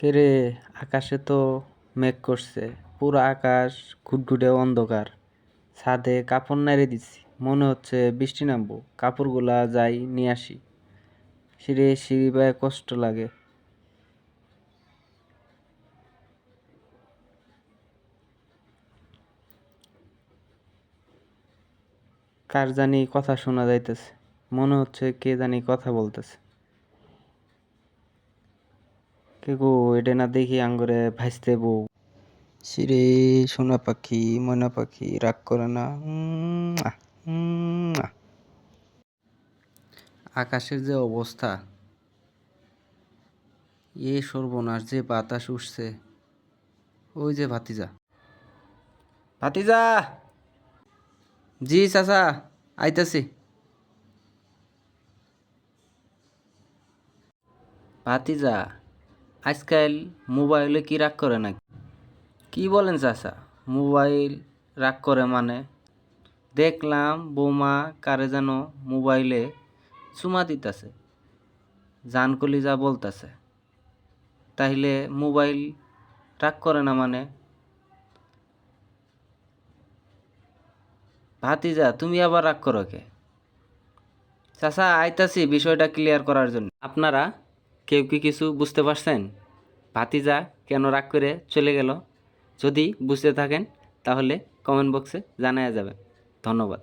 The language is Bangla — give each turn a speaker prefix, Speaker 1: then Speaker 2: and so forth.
Speaker 1: কেরে, আকাশে তো মেঘ করছে, পুরো আকাশ ঘুটঘুটে অন্ধকার। ছাদে কাপড় নাড়ে দিছি, মনে হচ্ছে বৃষ্টি নামবো। কাপড়গুলা যাই নিয়ে আসি। সিঁড়ি বেয়ে কষ্ট লাগে। কার জানি কথা শোনা যাইতেছে, মনে হচ্ছে কে জানি কথা বলতেছে। কে গো, এটা না দেখি আঙ্গুরে ভাইস্তে বউ। সিরে সোনা পাখি, ময়না পাখি, রাগ করে না। আকাশের যে অবস্থা, সর্বনাশ, যে বাতাস উঠছে। ওই যে ভাতিজা, ভাতিজা। জি চাচা, আইতাছি। ভাতিজা, আজকাল মোবাইলে কি রাগ করে নাকি? কি বলেন চাচা, মোবাইল রাগ করে মানে? দেখলাম বৌমা কারে যেন মোবাইলে চুমা দিতেছে, জান কলিজা বলতেছে। তাইলে মোবাইল রাগ করে না মানে? ভাতিজা, তুমি আবার রাগ করো কে? চাচা, আইতাছি বিষয়টা ক্লিয়ার করার জন্য। আপনারা কেউ কি কিছু বুঝতে পারছেন? ভাতিজা কেন রাগ করে চলে গেল? যদি বুঝতে থাকেন তাহলে কমেন্ট বক্সে জানায়া যাবেন। ধন্যবাদ।